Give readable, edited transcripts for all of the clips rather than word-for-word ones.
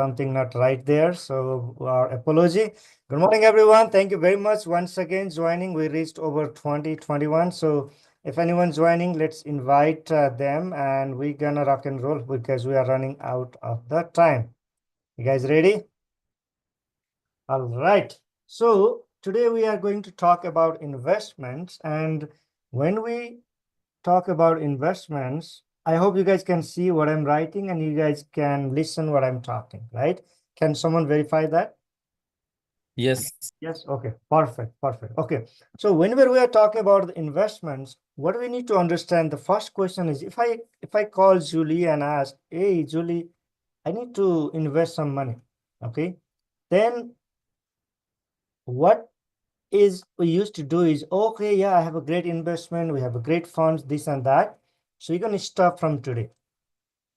something not right there. So our apology. Good morning, everyone. Thank you very much once again joining. We reached over 2021. So if anyone's joining, let's invite them and we're gonna rock and roll because we are running out of the time. You guys ready? All right. So today we are going to talk about investments. And when we talk about investments, I hope you guys can see what I'm writing and you guys can listen what I'm talking, right? Can someone verify that? Yes. Yes. Okay. Perfect. Perfect. Okay. So whenever we are talking about the investments, what we need to understand, the first question is if I call Julie and ask, hey Julie, I need to invest some money. Okay. Then what is we used to do is, okay, yeah, I have a great investment, we have a great funds, this and that. So you're going to start from today.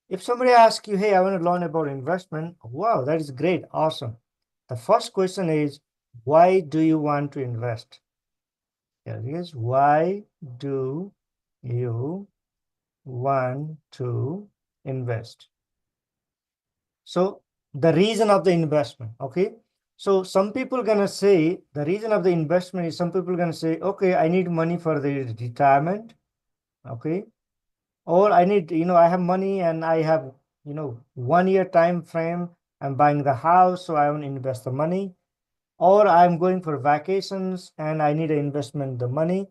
If somebody asks you, hey, I want to learn about investment, wow, that is great, awesome. The first question is, why do you want to invest? Here it is, why do you want to invest? So the reason of the investment, okay? So some people gonna say the reason of the investment is some people gonna say, okay, I need money for the retirement, okay? Or I need, I have money and I have, 1 year time frame. I'm buying the house, so I want to invest the money. Or I'm going for vacations and I need to investment the money.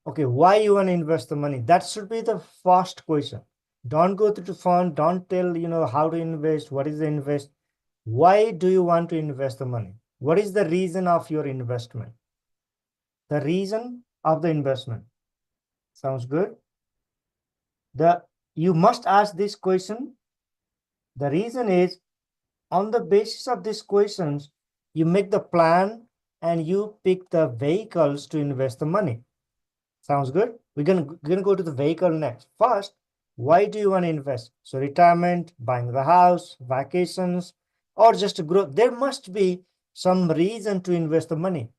Okay, why you want to invest the money? That should be the first question. Don't go to the fund. Don't tell, how to invest. What is the invest? Why do you want to invest the money? What is the reason of your investment? The reason of the investment. Sounds good? You must ask this question. The reason is on the basis of these questions, you make the plan and you pick the vehicles to invest the money. Sounds good? We're gonna go to the vehicle next. First, why do you want to invest? So retirement, buying the house, vacations, or just to grow. There must be some reason to invest the money.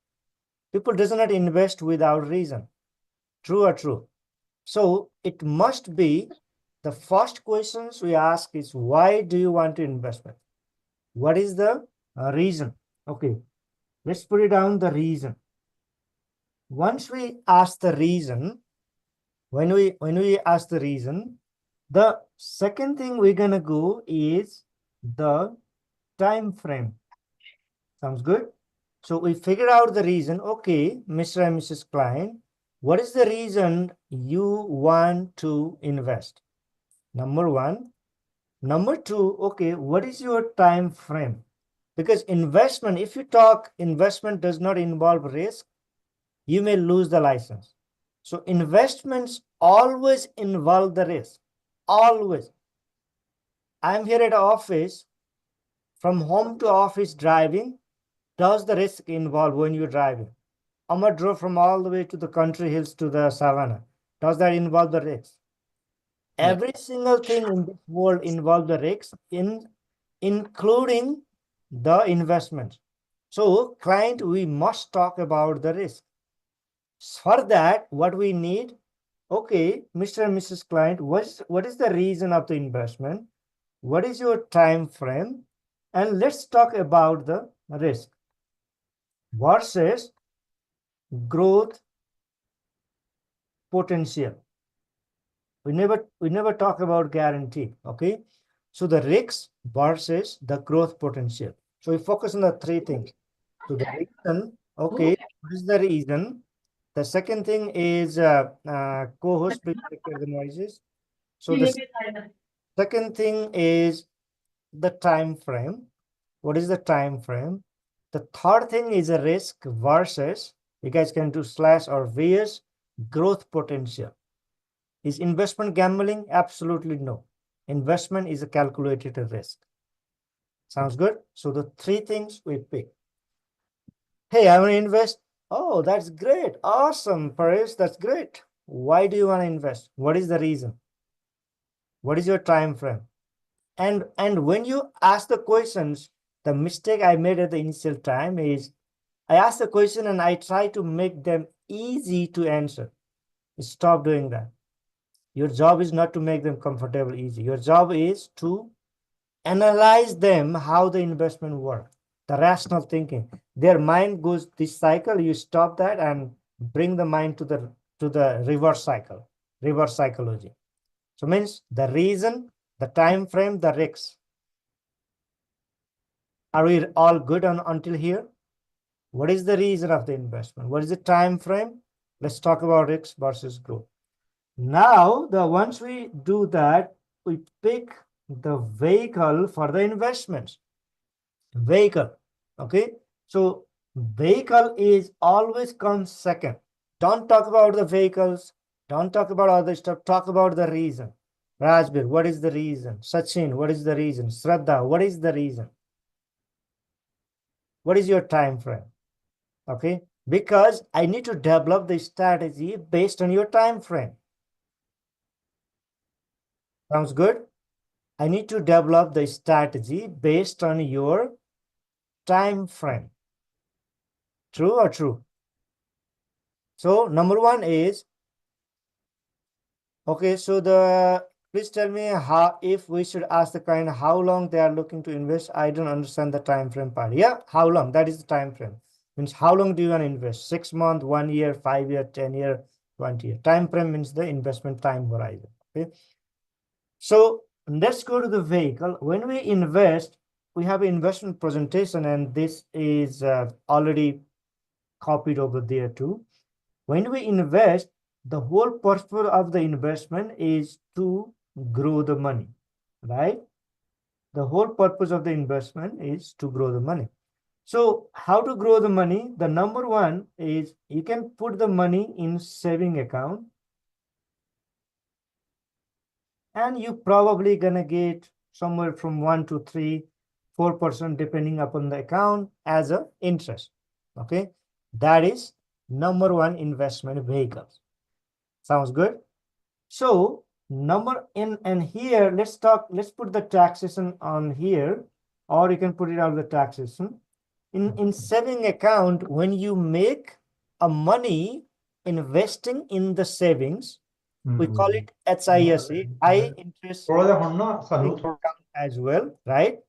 People does not invest without reason. True or true? So it must be the first questions we ask is why do you want to invest? What is the reason? Okay, let's put it down the reason. Once we ask the reason, when we ask the reason, the second thing we're gonna go is the time frame. Sounds good? So we figure out the reason. Okay, Mr. and Mrs. Klein, what is the reason you want to invest? Number one. Number two, okay, what is your time frame? Because investment, if you talk investment does not involve risk, you may lose the license. So investments always involve the risk. Always. I'm here at office, from home to office driving. Does the risk involve when you're driving? Amar drove from all the way to the country hills to the savannah. Does that involve the risk? Every single thing in this world involves the risk, including the investment. So client, we must talk about the risk. For that, what we need, okay, Mr. and Mrs. Client, what is the reason of the investment? What is your time frame? And let's talk about the risk versus growth potential. We never talk about guarantee. Okay, so the risks versus the growth potential. So we focus on the three things. So the reason, okay, what is the reason? The second thing is co-host, please take care of the noises. So the second thing is the time frame. What is the time frame? The third thing is a risk versus, you guys can do slash or VS, growth potential. Is investment gambling? Absolutely no. Investment is a calculated risk. Sounds good? So the three things we pick. Hey, I want to invest. Oh, that's great. Awesome, Paresh. That's great. Why do you want to invest? What is the reason? What is your time frame? And when you ask the questions, the mistake I made at the initial time is I ask the question and I try to make them easy to answer. Stop doing that. Your job is not to make them comfortable, easy. Your job is to analyze them, how the investment work, the rational thinking. Their mind goes this cycle, you stop that and bring the mind to the reverse cycle, reverse psychology. So means the reason, the time frame, the risks. Are we all good on until here? What is the reason of the investment? What is the time frame? Let's talk about risks versus growth. Now, once we do that, we pick the vehicle for the investments. Vehicle. Okay. So vehicle is always comes second. Don't talk about the vehicles. Don't talk about other stuff. Talk about the reason. Rajbir, what is the reason? Sachin, what is the reason? Shraddha, what is the reason? What is your time frame? Okay. Because I need to develop the strategy based on your time frame. Sounds good? I need to develop the strategy based on your time frame. True or true? So number one is, okay, so please tell me how, if we should ask the client how long they are looking to invest. I don't understand the time frame part. Yeah, how long? That is the time frame. Means how long do you want to invest? 6 months, 1 year, 5 year, 10 year, 20 year. Time frame means the investment time horizon. Okay. So let's go to the vehicle. When we invest, we have an investment presentation, and this is already copied over there too. When we invest, the whole purpose of the investment is to grow the money, right? The whole purpose of the investment is to grow the money. So how to grow the money? The number one is you can put the money in saving account, and you probably gonna get somewhere from 1 to 3-4% depending upon the account as a interest. Okay, that is number one investment vehicle. Sounds good? So number in, and here let's put the taxation on here, or you can put it out the taxation. In saving account, when you make a money investing in the savings, we call it HISA, high interest account as well, right?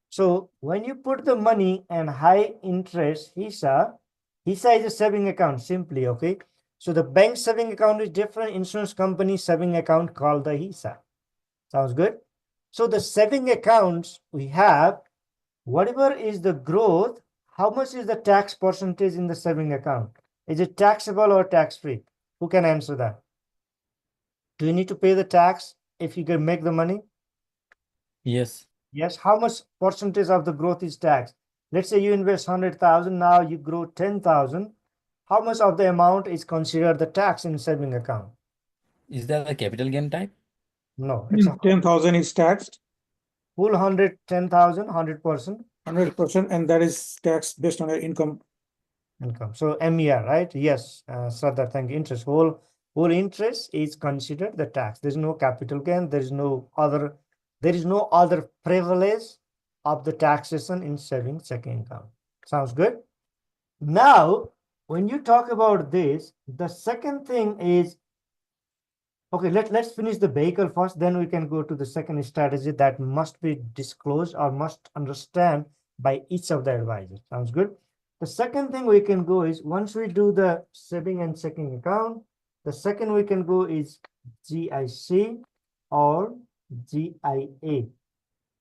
So when you put the money and high interest HISA is a saving account simply, okay? So the bank saving account is different, insurance company saving account called the HISA. Sounds good? So the saving accounts we have, whatever is the growth, how much is the tax percentage in the saving account? Is it taxable or tax-free? Who can answer that? Do you need to pay the tax if you can make the money? Yes. Yes. How much percentage of the growth is taxed? Let's say you invest 100,000, now you grow 10,000. How much of the amount is considered the tax in saving account? Is that a capital gain type? No, it's a 10,000 is taxed, full 110,000, 100%. 100%, and that is taxed based on your income. Income. So MER, right? Yes, Sardar, thank you. Interest, whole interest is considered the tax. There's no capital gain. There is no other privilege of the taxation in savings checking account. Sounds good? Now, when you talk about this, the second thing is, okay, let's finish the vehicle first, then we can go to the second strategy that must be disclosed or must understand by each of the advisors. Sounds good? The second thing we can go is, once we do the saving and checking account, the second we can go is GIC or GIA.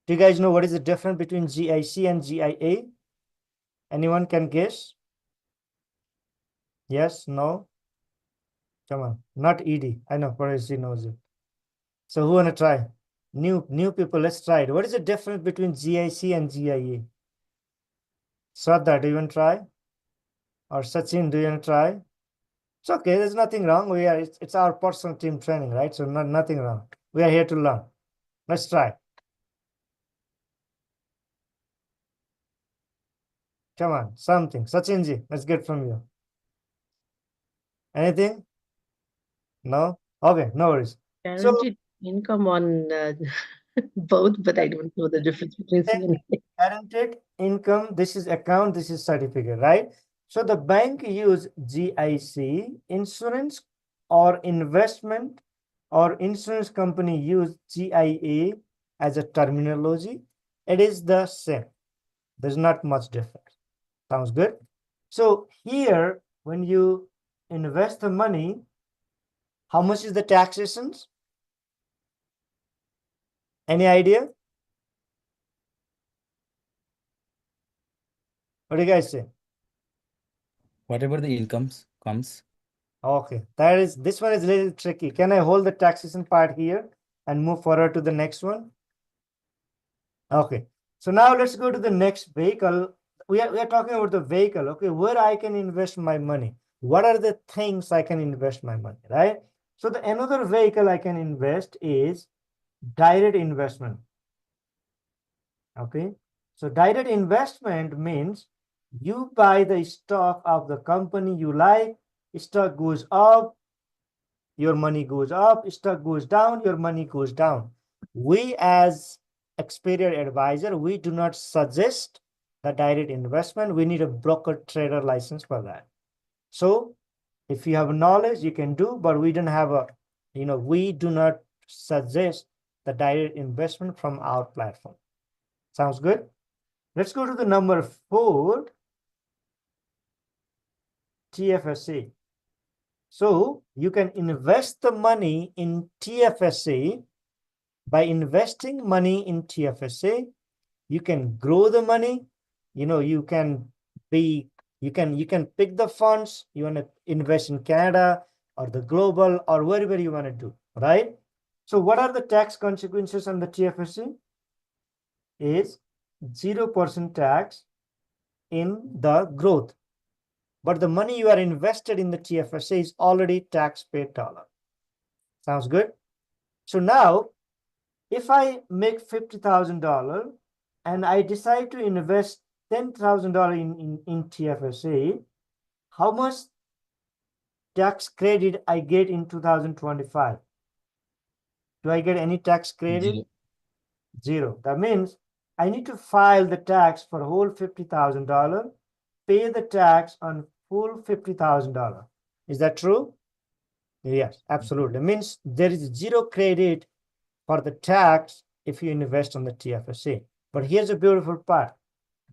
Do you guys know what is the difference between GIC and GIA? Anyone can guess? Yes, no? Come on, not ED. I know, Parisi knows it. So who wanna try? New people, let's try it. What is the difference between GIC and GIA? Shraddha, do you want to try? Or Sachin, do you want to try? It's okay, there's nothing wrong. It's our personal team training, right? So nothing wrong. We are here to learn. Let's try. Come on, something. Sachinji, let's get from you. Anything? No? Okay, no worries. So Guaranteed income on both, but I don't know the difference between C and A. guaranteed income, this is account, this is certificate, right? So the bank use GIC, insurance or investment or insurance company use GIA as a terminology. It is the same. There's not much difference. Sounds good? So here, when you invest the money, how much is the taxations? Any idea? What do you guys say? Whatever the incomes comes. Okay, this one is a little tricky. Can I hold the taxation part here and move forward to the next one? Okay, so now let's go to the next vehicle. We are talking about the vehicle, okay, where I can invest my money. What are the things I can invest my money, right? So the another vehicle I can invest is direct investment. Okay, so direct investment means you buy the stock of the company you like, stock goes up, your money goes up, stock goes down, your money goes down. We as Experior advisor, we do not suggest the direct investment. We need a broker trader license for that. So if you have knowledge, you can do, but we don't have a, we do not suggest the direct investment from our platform. Sounds good? Let's go to the number 4, TFSA. So you can invest the money in TFSA. By investing money in TFSA, you can grow the money. You can pick the funds. You want to invest in Canada or the global or wherever you want to do, right? So what are the tax consequences on the TFSA? Is 0% tax in the growth. But the money you are invested in the TFSA is already tax-paid dollar. Sounds good? So now, if I make $50,000 and I decide to invest $10,000 in TFSA, how much tax credit I get in 2025? Do I get any tax credit? Zero. Zero. That means I need to file the tax for whole $50,000, pay the tax on full $50,000. Is that true? Yes, absolutely. It means there is zero credit for the tax if you invest on the TFSA. But here's a beautiful part.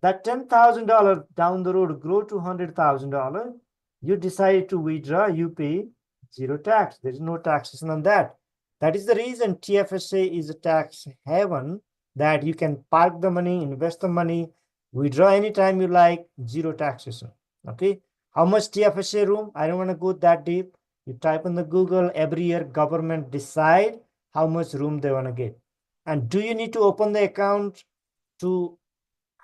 That $10,000 down the road grow to $100,000. You decide to withdraw, you pay zero tax. There is no taxation on that. That is the reason TFSA is a tax haven, that you can park the money, invest the money, withdraw anytime you like, zero taxation. Okay. How much TFSA room? I don't want to go that deep. You type in the Google, every year government decide how much room they want to get. And do you need to open the account to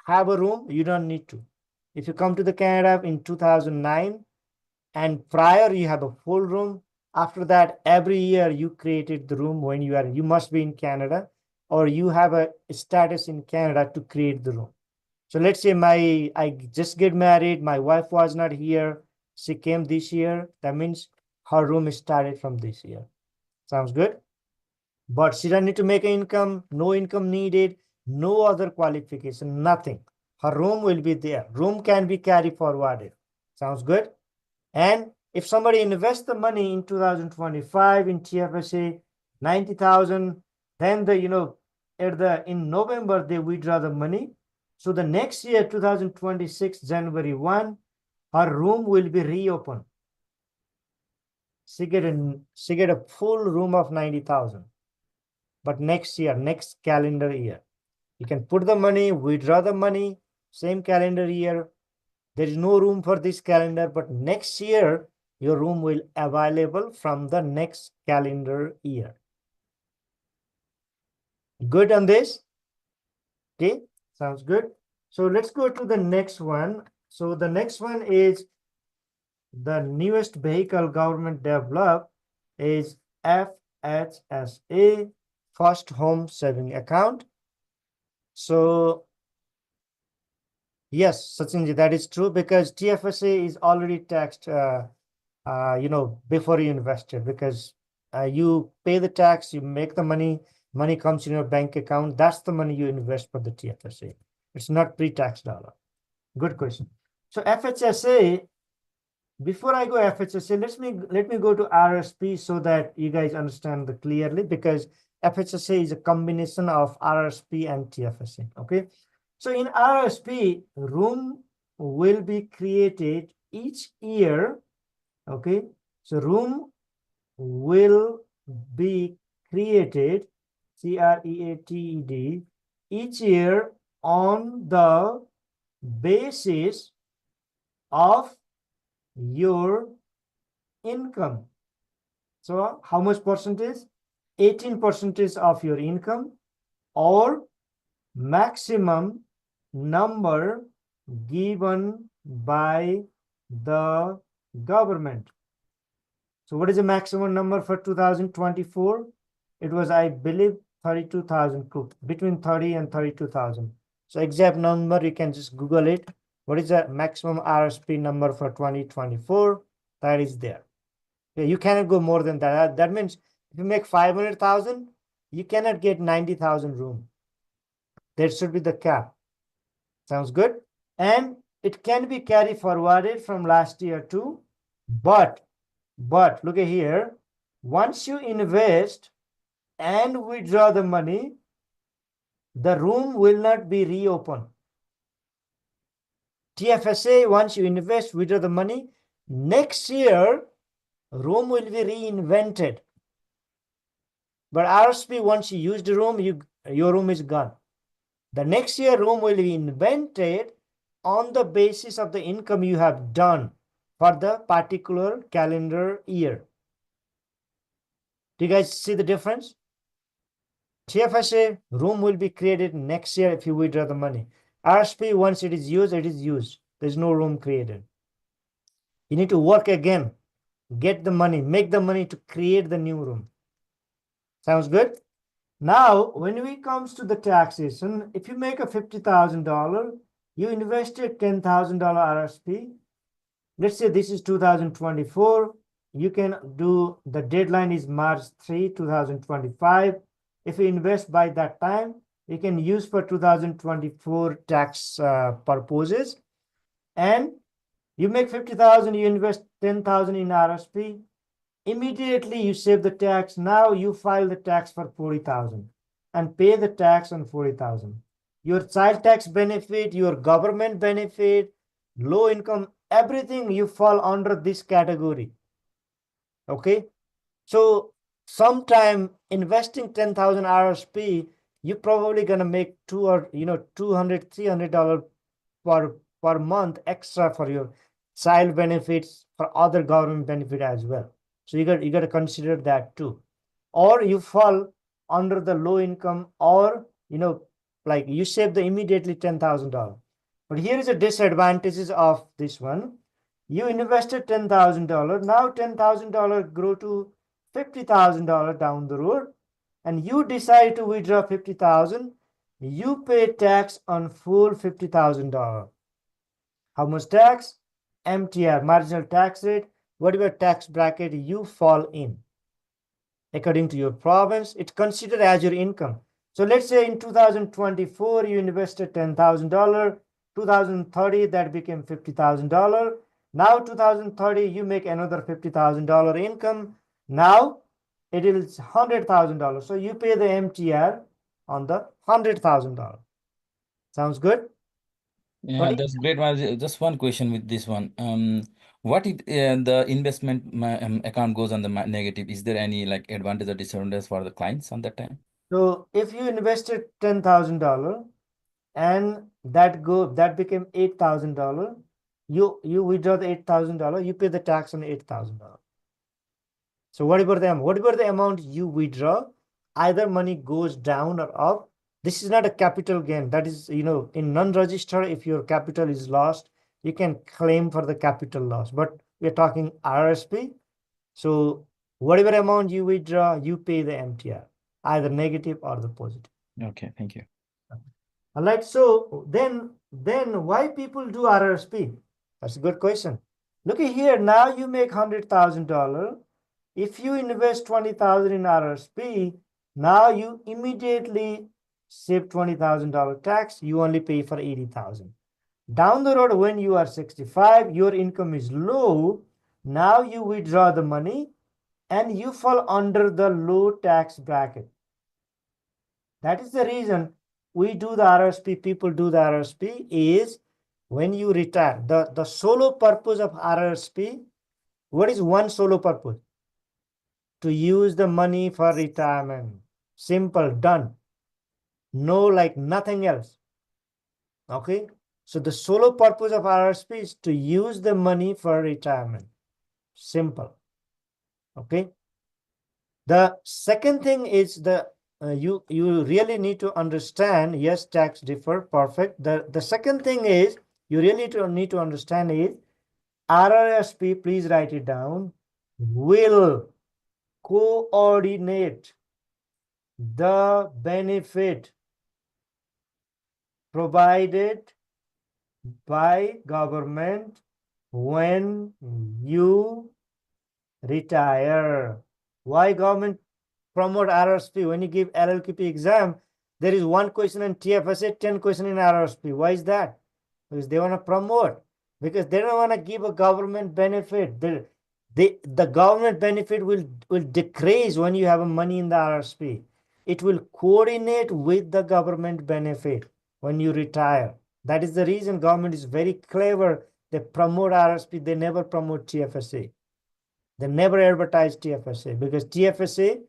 have a room? You don't need to. If you come to the Canada in 2009 and prior you have a full room, after that every year you created the room when you must be in Canada or you have a status in Canada to create the room. So let's say I just get married, my wife was not here, she came this year, that means her room started from this year. Sounds good? But she doesn't need to make an income, no income needed, no other qualification, nothing. Her room will be there. Room can be carried forwarded. Sounds good? And if somebody invests the money in 2025 in TFSA, 90,000, then in November, they withdraw the money. So the next year, 2026, January 1, her room will be reopened. She get a full room of 90,000. But next year, next calendar year, you can put the money, withdraw the money, same calendar year. There is no room for this calendar, but next year, your room will available from the next calendar year. Good on this? Okay, sounds good. So let's go to the next one. So the next one is the newest vehicle government developed is FHSA, First Home Saving Account. So yes, Sachinji, that is true because TFSA is already taxed, before you invested because you pay the tax, you make the money, money comes in your bank account. That's the money you invest for the TFSA. It's not pre-tax dollar. Good question. So FHSA, before I go FHSA, let me go to RRSP so that you guys understand clearly because FHSA is a combination of RRSP and TFSA. Okay. So in RRSP, room will be created each year. Okay. So room will be created, CREATED, each year on the basis of your income. So how much percentage? 18% of your income, or maximum number given by the government. So what is the maximum number for 2024? It was, I believe, 32,000, between 30 and 32,000. So exact number, you can just Google it. What is the maximum RSP number for 2024? That is there. Okay, you cannot go more than that. That means if you make 500,000, you cannot get 90,000 room. That should be the cap. Sounds good? And it can be carried forwarded from last year too. But look at here. Once you invest and withdraw the money, the room will not be reopened. TFSA, once you invest, withdraw the money, next year, room will be reinvented. But RSP, once you use the room, your room is gone. The next year, room will be invented on the basis of the income you have done for the particular calendar year. Do you guys see the difference? TFSA, room will be created next year if you withdraw the money. RSP, once it is used, it is used. There's no room created. You need to work again, get the money, make the money to create the new room. Sounds good? Now, when we comes to the taxation, if you make a $50,000, you invested $10,000 RSP. Let's say this is 2024. You can do, the deadline is March 3, 2025. If you invest by that time, you can use for 2024 tax purposes. And you make 50,000, you invest 10,000 in RSP. Immediately you save the tax. Now you file the tax for 40,000 and pay the tax on 40,000. Your child tax benefit, your government benefit, low income, everything you fall under this category. Okay. So sometime investing 10,000 RSP, you're probably going to make $200, $300 per month extra for your child benefits, for other government benefit as well. So you got to consider that too. Or you fall under the low income, or like you save the immediately $10,000. But here is the disadvantages of this one. You invested $10,000. Now $10,000 grow to $50,000 down the road, and you decide to withdraw 50,000. You pay tax on full $50,000. How much tax? MTR, marginal tax rate, whatever tax bracket you fall in. According to your province, it's considered as your income. So let's say in 2024, you invested $10,000. 2030, that became $50,000. Now 2030, you make another $50,000 income. Now it is $100,000. So you pay the MTR on the $100,000. Sounds good? Yeah, that's great. Just one question with this one. What if the investment account goes on the negative? Is there any like advantage or disadvantage for the clients on that time? So if you invested $10,000 and that became $8,000, you withdraw the $8,000, you pay the tax on $8,000. So whatever the amount you withdraw, either money goes down or up. This is not a capital gain. That is, in non-register, if your capital is lost, you can claim for the capital loss. But we're talking RSP. So whatever amount you withdraw, you pay the MTR, either negative or the positive. Okay, thank you. All right. So then why people do RRSP? That's a good question. Look at here. Now you make $100,000. If you invest 20,000 in RRSP, now you immediately save $20,000 tax. You only pay for 80,000. Down the road, when you are 65, your income is low. Now you withdraw the money and you fall under the low tax bracket. That is the reason we do the RRSP, people do the RRSP is when you retire. The solo purpose of RRSP, what is one solo purpose? To use the money for retirement. Simple, done. No, like nothing else. Okay. So the solo purpose of RRSP is to use the money for retirement. Simple. Okay. The second thing is you really need to understand. Yes, tax differ. Perfect. The second thing is you really need to understand is RRSP. Please write it down. Will coordinate the benefit provided by government when you retire. Why government promote RRSP? When you give LLQP exam, there is one question in TFSA, 10 question in RRSP. Why is that? Because they want to promote. Because they don't want to give a government benefit. The government benefit will decrease when you have money in the RRSP. It will coordinate with the government benefit when you retire. That is the reason government is very clever. They promote RRSP. They never promote TFSA. They never advertise TFSA because TFSA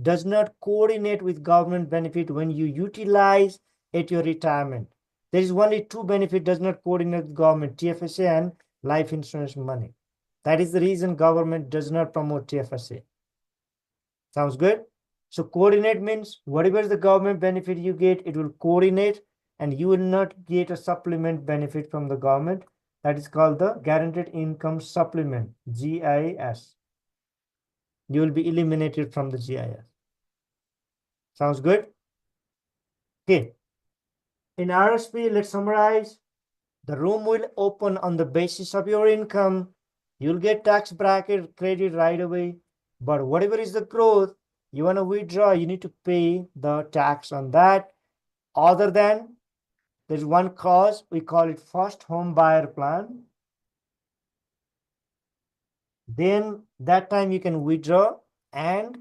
does not coordinate with government benefit when you utilize at your retirement. There is only two benefit does not coordinate with government, TFSA and life insurance money. That is the reason government does not promote TFSA. Sounds good? So coordinate means whatever is the government benefit you get, it will coordinate and you will not get a supplement benefit from the government. That is called the guaranteed income supplement, GIS. You will be eliminated from the GIS. Sounds good? Okay. In RSP, let's summarize. The room will open on the basis of your income. You'll get tax bracket credit right away. But whatever is the growth, you want to withdraw, you need to pay the tax on that. Other than, there's one clause, we call it first home buyer plan. Then that time you can withdraw and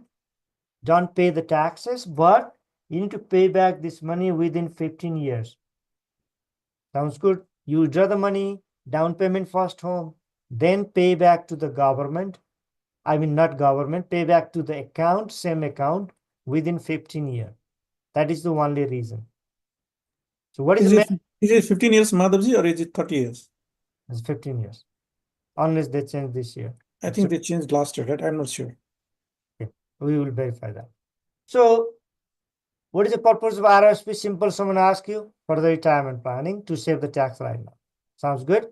don't pay the taxes, but you need to pay back this money within 15 years. Sounds good? You withdraw the money, down payment first home, then pay back to the government. I mean, not government, pay back to the account, same account within 15 years. That is the only reason. So what is it 15 years, Madhavji, or is it 30 years? It's 15 years. Unless they change this year. I think they changed last year, right? I'm not sure. Okay. We will verify that. So what is the purpose of RRSP? Simple, someone asks you for the retirement planning to save the tax right now. Sounds good?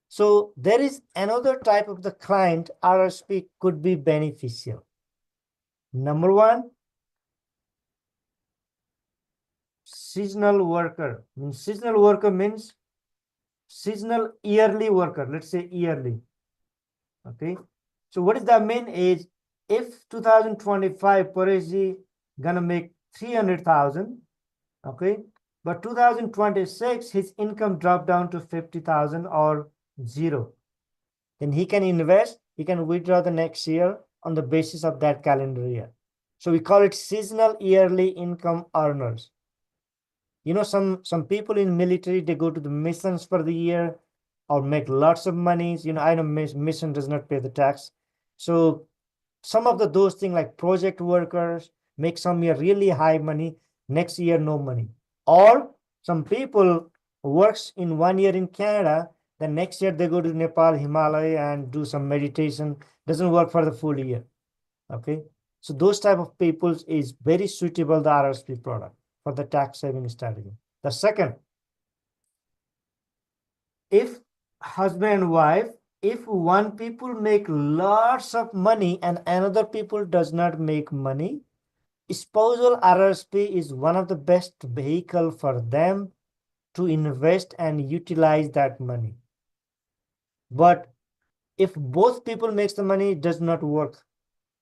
So there is another type of the client RRSP could be beneficial. Number one, seasonal worker. Seasonal worker means seasonal yearly worker. Let's say yearly. Okay. So what is the main age? If 2025 Pareshi gonna make 300,000, okay, but 2026 his income dropped down to 50,000 or zero, then he can invest, he can withdraw the next year on the basis of that calendar year. So we call it seasonal yearly income earners. You know, some people in military, they go to the missions for the year or make lots of monies. You know, I know mission does not pay the tax. So some of those things like project workers make some year really high money, next year no money. Or some people works in 1 year in Canada, then next year they go to Nepal, Himalaya and do some meditation, doesn't work for the full year. Okay. So those type of people is very suitable, the RRSP product for the tax saving strategy. The second, if husband and wife, if one people make lots of money and another people does not make money, spousal RRSP is one of the best vehicle for them to invest and utilize that money. But if both people makes the money, it does not work.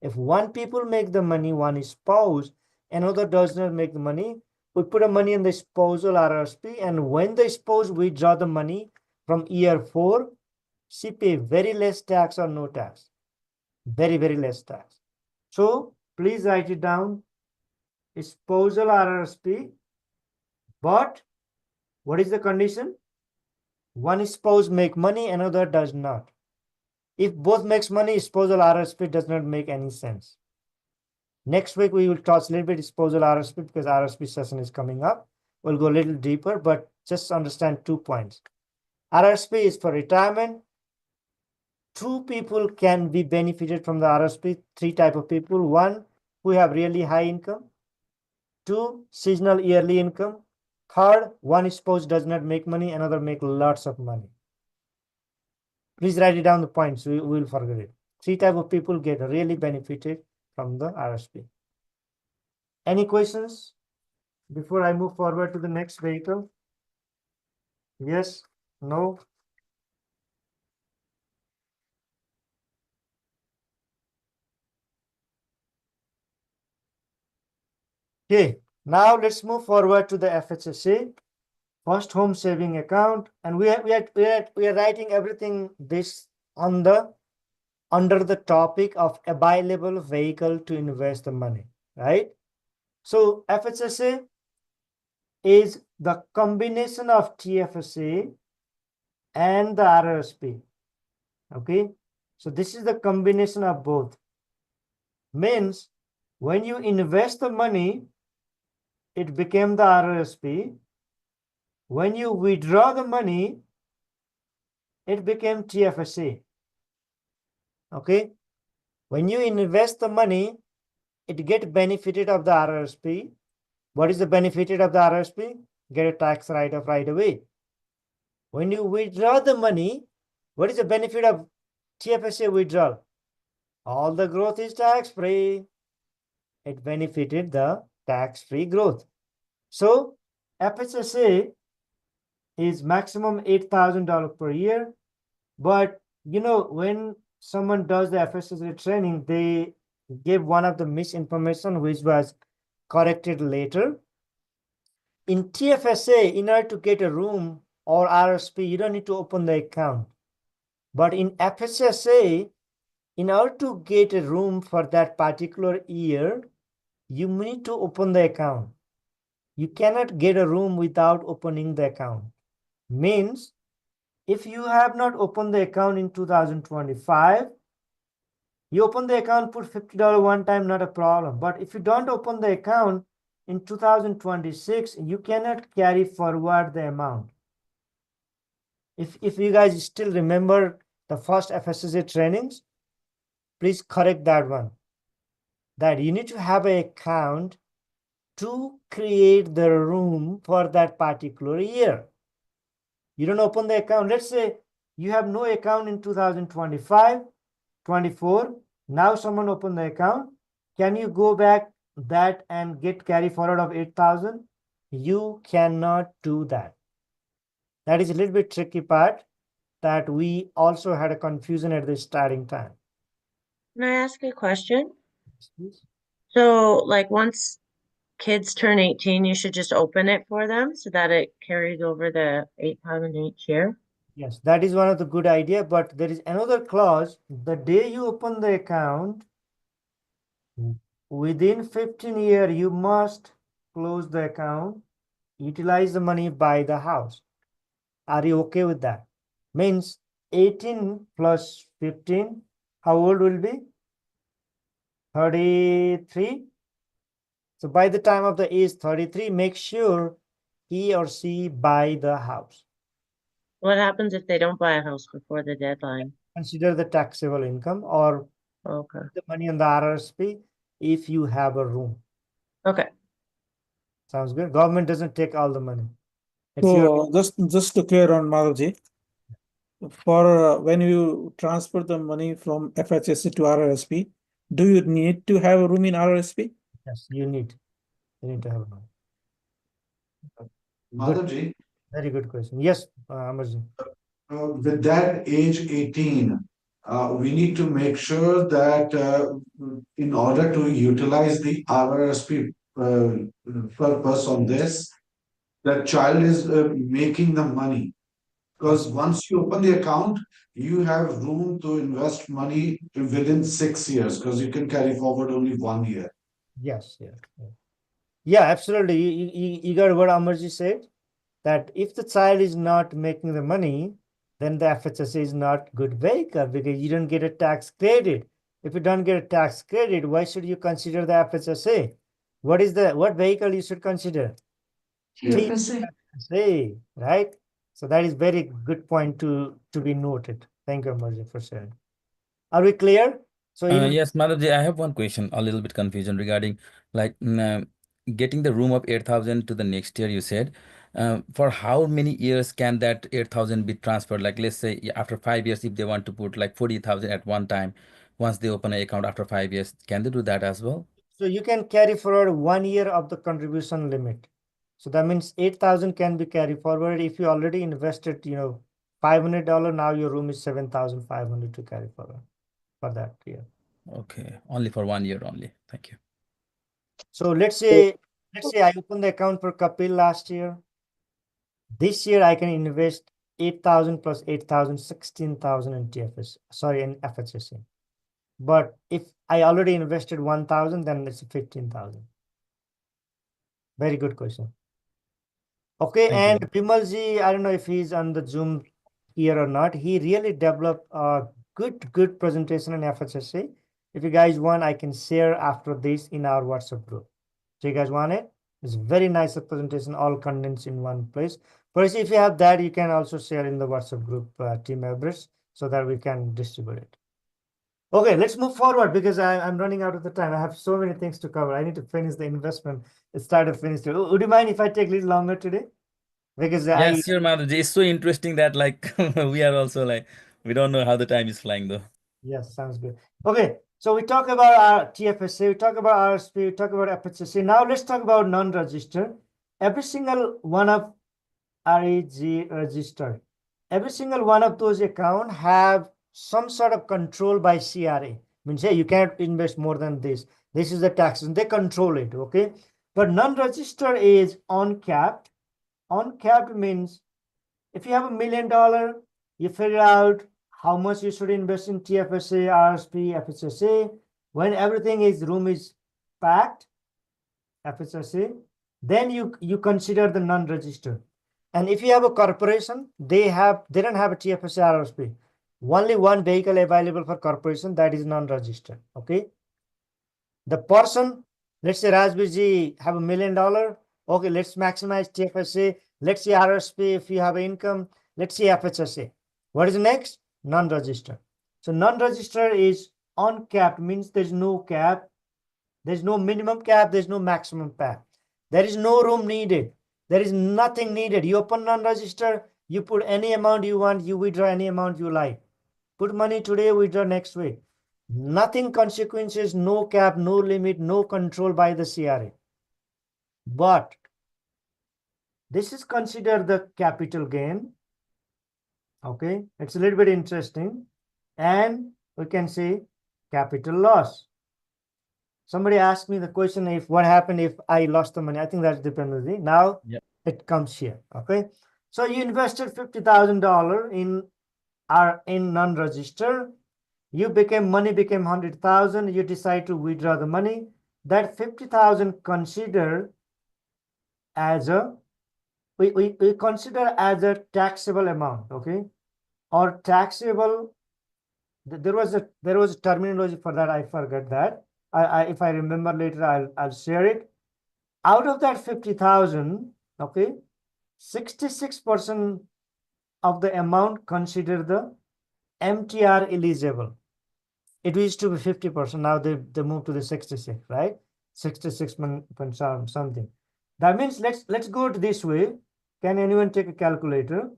If one people make the money, one is spouse, another does not make the money, we put a money in the spousal RRSP, and when the spouse withdraw the money from year 4, she pay very less tax or no tax. Very, very less tax. So please write it down. spousal RRSP, but what is the condition? One spouse make money, another does not. If both makes money, spousal RRSP does not make any sense. Next week, we will touch a little bit spousal RRSP because RRSP session is coming up. We'll go a little deeper, but just understand 2 points. RRSP is for retirement. 2 people can be benefited from the RRSP. 3 type of people. 1, who have really high income. 2, seasonal yearly income. 3rd, one spouse does not make money, another make lots of money. Please write it down the points. We will forget it. 3 type of people get really benefited from the RRSP. Any questions before I move forward to the next vehicle? Yes? No? Okay, now let's move forward to the FHSA, first home saving account, and we are writing everything this on the under the topic of available vehicle to invest the money, right? So FHSA is the combination of TFSA and the RRSP. Okay, so this is the combination of both. Means when you invest the money, it became the RRSP. When you withdraw the money, it became TFSA. Okay, when you invest the money, it get benefited of the RRSP. What is the benefited of the RRSP? Get a tax write-off right away. When you withdraw the money, what is the benefit of TFSA withdrawal? All the growth is tax-free. It benefited the tax-free growth. So FHSA is maximum $8,000 per year. But you know, when someone does the FHSA training, they give one of the misinformation which was corrected later. In TFSA, in order to get a room or RSP, you don't need to open the account. But in FHSA, in order to get a room for that particular year, you need to open the account. You cannot get a room without opening the account. Means, if you have not opened the account in 2025, you open the account, put $50 one time, not a problem. But if you don't open the account in 2026, you cannot carry forward the amount. If you guys still remember the first FSSA trainings, please correct that one. That you need to have an account to create the room for that particular year. You don't open the account. Let's say you have no account in 2025, 24. Now someone opened the account. Can you go back that and get carry forward of 8,000? You cannot do that. That is a little bit tricky part that we also had a confusion at the starting time. Can I ask a question? Please. So, like, once kids turn 18, you should just open it for them so that it carries over the 8,000 each year? Yes, that is one of the good idea, but there is another clause. The day you open the account, within 15 years, you must close the account, utilize the money, buy the house. Are you okay with that? Means 18 plus 15, how old will be? 33. So by the time of the age 33, make sure he or she buy the house. What happens if they don't buy a house before the deadline? Consider the taxable income or Okay. the money on the RRSP if you have a room. Okay. Sounds good. Government doesn't take all the money. It's your So just to clear on Madhavji, for when you transfer the money from FHSC to RRSP, do you need to have a room in RRSP? yes, you need to have a room. Good. Madhavji, Very good question. Yes, Amarji. with that age 18, we need to make sure that in order to utilize the RRSP purpose on this, the child is making the money. Because once you open the account, you have room to invest money within 6 years because you can carry forward only 1 year. Yes, yes. Yes. Yeah, absolutely. You got what Amarji said, that if the child is not making the money, then the FHSA is not good vehicle because you don't get a tax credit. If you don't get a tax credit, why should you consider the FHSA? What vehicle you should consider? TFSA, right? So that is very good point to be noted. Thank you, Amarji, for sharing. Are we clear? So Yes, Madhavji, I have one question, a little bit confusion regarding like getting the room of 8,000 to the next year, you said. For how many years can that 8,000 be transferred? Like, let's say after 5 years, if they want to put like 40,000 at one time, once they open an account after 5 years, can they do that as well? So you can carry forward 1 year of the contribution limit. So that means 8,000 can be carried forward. If you already invested, $500, now your room is 7,500 to carry forward for that year. Okay, only for 1 year only. Thank you. So let's say I opened the account for Kapil last year. This year I can invest 8,000 plus 8,000, 16,000 in TFS, sorry, in FHSA. But if I already invested 1,000, then it's 15,000. Very good question. Okay, Thank and you. Bimalji, I don't know if he's on the Zoom here or not. He really developed a good presentation in FHSA. If you guys want, I can share after this in our WhatsApp group. So you guys want it? It's very nice presentation, all condensed in one place. But if you have that, you can also share in the WhatsApp group, team members, so that we can distribute it. Okay, let's move forward because I'm running out of the time. I have so many things to cover. I need to finish the investment. It's started finished. Would you mind if I take a little longer today? Because Yes, sure, Madhavji. It's so interesting that like we are also like, we don't know how the time is flying though. Yes, sounds good. Okay, so we talk about our TFSA, we talk about RSP, we talk about FHSA. Now let's talk about non-registered. Every single one of REG registered, every single one of those accounts have some sort of control by CRA. Means, hey, you can't invest more than this. This is the taxes, and they control it, okay? But non-registered is uncapped. Uncapped means if you have $1 million, you figure out how much you should invest in TFSA, RSP, FHSA. When everything is room is packed, FHSA, then you consider the non-registered. And if you have a corporation, they don't have a TFSA, RSP. Only one vehicle available for corporation, that is non-registered. Okay. The person, let's say Rajbiji have $1 million. Okay, let's maximize TFSA. Let's say RSP if you have income. Let's say FHSA. What is next? Non-registered. So non-registered is uncapped, means there's no cap. There's no minimum cap. There's no maximum cap. There is no room needed. There is nothing needed. You open non-registered, you put any amount you want, you withdraw any amount you like. Put money today, withdraw next week. Nothing consequences, no cap, no limit, no control by the CRA. But this is considered the capital gain. Okay, it's a little bit interesting. And we can say capital loss. Somebody asked me the question, if what happened if I lost the money? I think that's dependency. Now it comes here. Okay, so you invested $50,000 in non-registered. Money became 100,000. You decide to withdraw the money. That 50,000 considered as we consider as a taxable amount. Okay, or taxable. There was a terminology for that. I forgot that. If I remember later, I'll share it. Out of that 50,000, okay, 66% of the amount considered the MTR eligible. It used to be 50%. Now they moved to the 66, right? 66 something. That means let's go to this way. Can anyone take a calculator?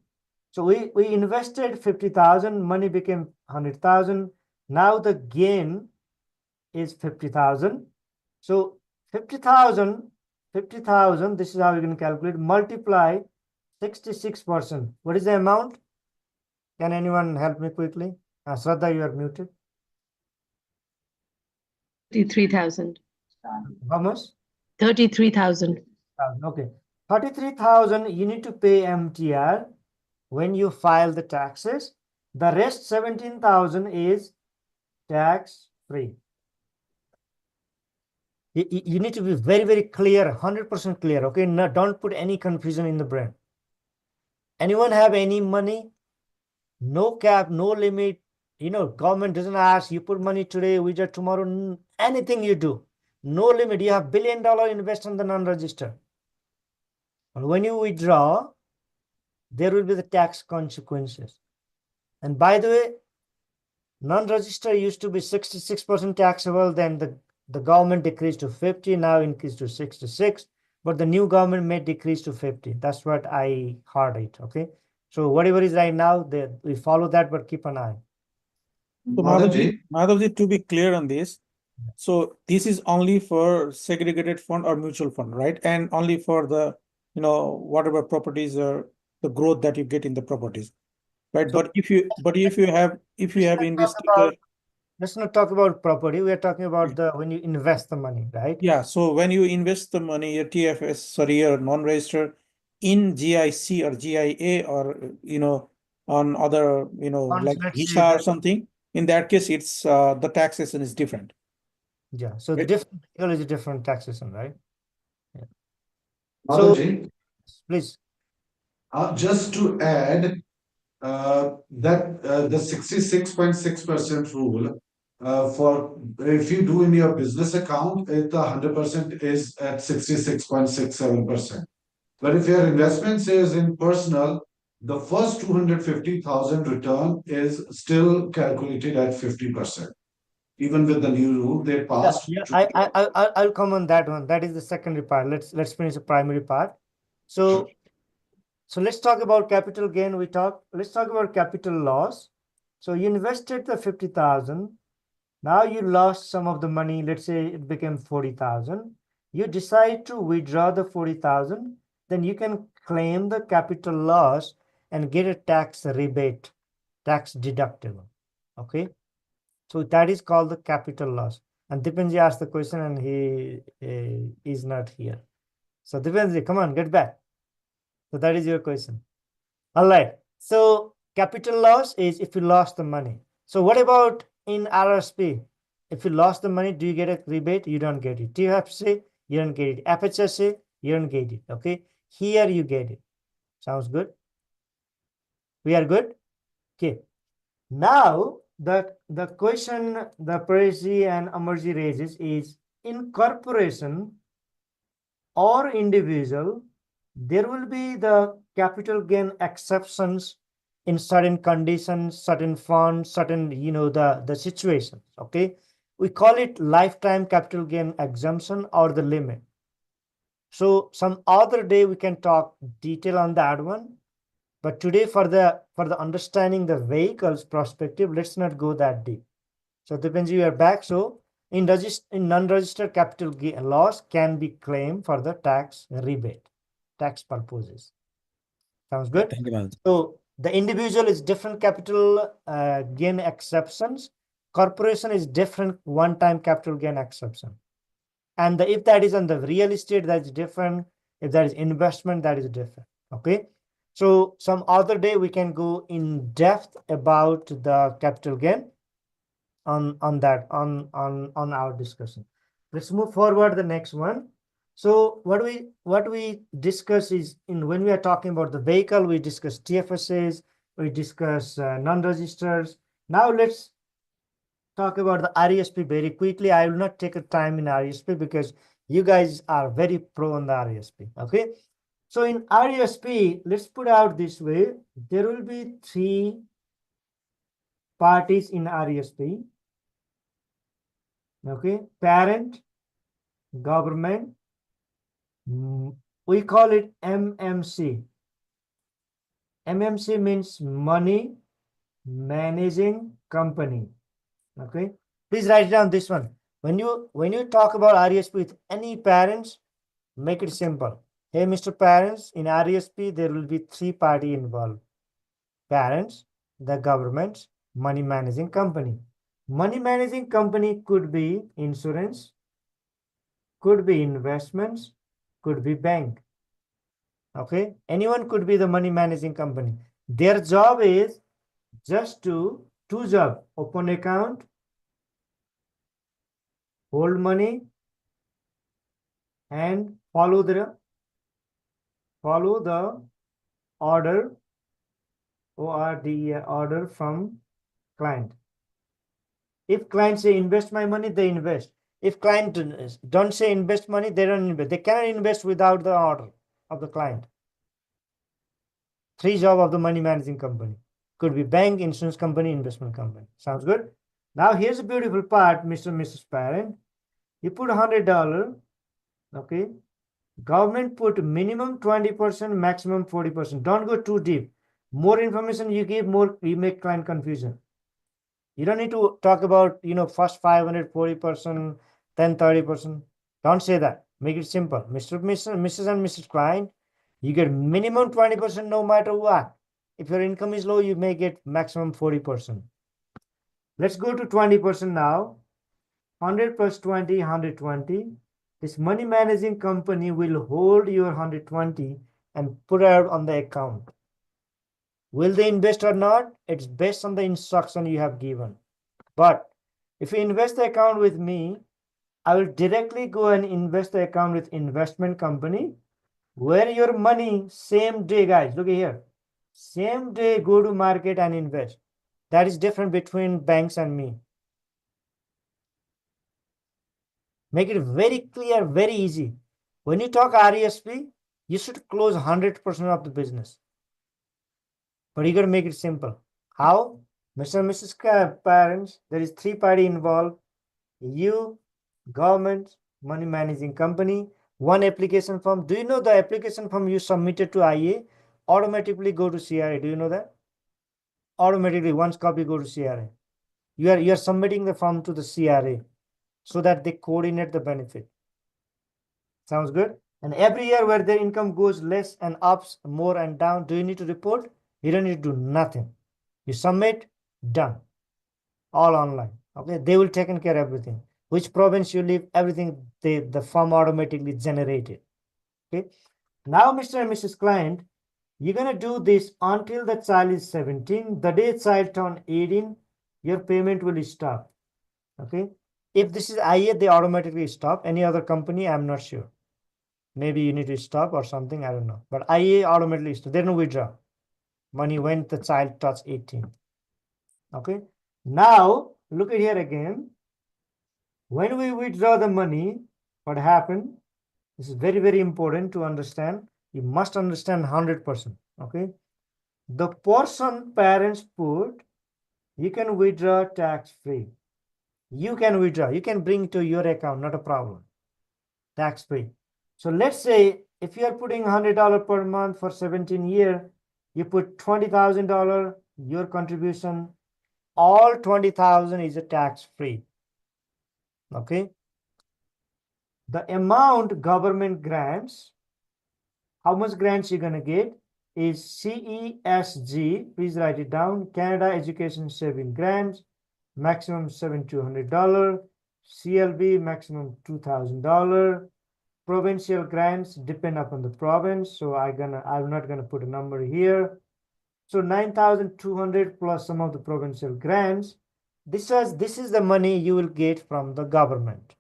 So we invested 50,000, money became 100,000. Now the gain is 50,000. So 50,000, this is how you can calculate, multiply 66%. What is the amount? Can anyone help me quickly? Shraddha, you are muted. 33,000. How much? 33,000. Okay. 33,000 you need to pay MTR when you file the taxes. The rest 17,000 is tax free. You need to be very, very clear, 100% clear. Okay, no, don't put any confusion in the brain. Anyone have any money? No cap, no limit. Government doesn't ask you put money today, withdraw tomorrow. Anything you do, no limit. You have $1 billion invest on the non-registered. And when you withdraw, there will be the tax consequences. And by the way, non-registered used to be 66% taxable. Then the government decreased to 50, now increased to 66. But the new government may decrease to 50. That's what I heard it. Okay. So whatever is right now, we follow that, but keep an eye. So Madhavji, to be clear on this, so this is only for segregated fund or mutual fund, right? And only for the, whatever properties or the growth that you get in the properties, right? So, but if you have invested let's not talk about property. We are talking about when you invest the money, right? Yeah. So when you invest the money, your your non-registered in GIC or GIA or, on other, like Visa or something, in that case, it's the taxation is different. Yeah. So Right. different is a different taxation, right? Yeah. Madhavji, Please. just to add, that the 66.6% rule, for if you do in your business account, the 100% is at 66.67%. But if your investments is in personal, the first 250,000 return is still calculated at 50%. Even with the new rule they passed. Yeah, I'll come on that one. That is the secondary part. Let's finish the primary part. So let's talk about capital gain. Let's talk about capital loss. So you invested the 50,000. Now you lost some of the money. Let's say it became 40,000. You decide to withdraw the 40,000. Then you can claim the capital loss and get a tax rebate, tax deductible. Okay. So that is called the capital loss. And Dipanji asked the question and he is not here. So Dipanji, come on, get back. So that is your question. All right. So capital loss is if you lost the money. So what about in RRSP? If you lost the money, do you get a rebate? You don't get it. TFSA, you don't get it. FHSA, you don't get it. Okay. Here you get it. Sounds good? We are good? Okay. Now, the question the Parisi and Amarji raises is in corporation or individual, there will be the capital gain exceptions in certain conditions, certain funds, certain, the situations. Okay. We call it lifetime capital gain exemption or the limit. So some other day we can talk detail on that one. But today for the understanding the vehicles perspective, let's not go that deep. So Dipanji, you are back. So in non-registered capital gain loss can be claimed for the tax rebate, tax purposes. Sounds good? Thank you, Madhavji. So the individual is different capital gain exceptions. Corporation is different one-time capital gain exception. And if that is on the real estate, that is different. If that is investment, that is different. Okay. So some other day we can go in depth about the capital gain on our discussion. Let's move forward the next one. So what we discuss is when we are talking about the vehicle, we discuss TFSAs, we discuss non-registers. Now let's talk about the RESP very quickly. I will not take a time in RESP because you guys are very pro on the RESP. Okay. So in RESP, let's put out this way. There will be 3 parties in RESP. Okay. Parent, government. We call it MMC. MMC means money managing company. Okay. Please write down this one. When you talk about RESP with any parents, make it simple. Hey, Mr. Parents, in RESP, there will be 3 parties involved. Parents, the government, money managing company. Money managing company could be insurance, could be investments, could be bank. Okay. Anyone could be the money managing company. Their job is just to 2 jobs, open account, hold money, and follow the order, order from client. If client say invest my money, they invest. If client don't say invest money, they don't invest. They cannot invest without the order of the client. 3 jobs of the money managing company. Could be bank, insurance company, investment company. Sounds good? Now here's a beautiful part, Mr. and Mrs. Parent. You put $100, okay? Government put minimum 20%, maximum 40%. Don't go too deep. More information you give, more you make client confusion. You don't need to talk about, first 500, 40%, then 30%. Don't say that. Make it simple. Mr. Mrs. and Mrs. Client, you get minimum 20% no matter what. If your income is low, you may get maximum 40%. Let's go to 20% now. 100 plus 20, 120. This money managing company will hold your 120 and put it on the account. Will they invest or not? It's based on the instruction you have given. But if you invest the account with me, I will directly go and invest the account with investment company where your money same day, guys, look here, same day go to market and invest. That is different between banks and me. Make it very clear, very easy. When you talk RESP, you should close 100% of the business. But you got to make it simple. How? Mr. and Mrs. Parents, there is 3 party involved. You, government, money managing company, 1 application form. Do you know the application form you submitted to IA automatically go to CRA? Do you know that? Automatically, once copy go to CRA. You are submitting the form to the CRA so that they coordinate the benefit. Sounds good? And every year where their income goes less and ups, more and down, do you need to report? You don't need to do nothing. You submit, done. All online. Okay, they will take care of everything. Which province you live, everything, the form automatically generated. Okay. Now, Mr. and Mrs. Client, you're gonna do this until the child is 17. The day child turn 18, your payment will stop. Okay. If this is IA, they automatically stop. Any other company, I'm not sure. Maybe you need to stop or something, I don't know. But IA automatically stop. They don't withdraw money when the child touches 18. Okay. Now, look at here again. When we withdraw the money, what happened? This is very, very important to understand. You must understand 100%. Okay. The portion parents put, you can withdraw tax-free. You can withdraw. You can bring to your account, not a problem. Tax-free. So let's say if you are putting $100 per month for 17 years, you put $20,000, your contribution, all 20,000 is a tax-free. Okay. The amount government grants, how much grants you're going to get is CESG, please write it down, Canada Education Saving Grants, maximum $7,200, CLB maximum $2,000, provincial grants depend upon the province, so I'm not gonna put a number here. So 9,200 plus some of the provincial grants. This is the money you will get from the government.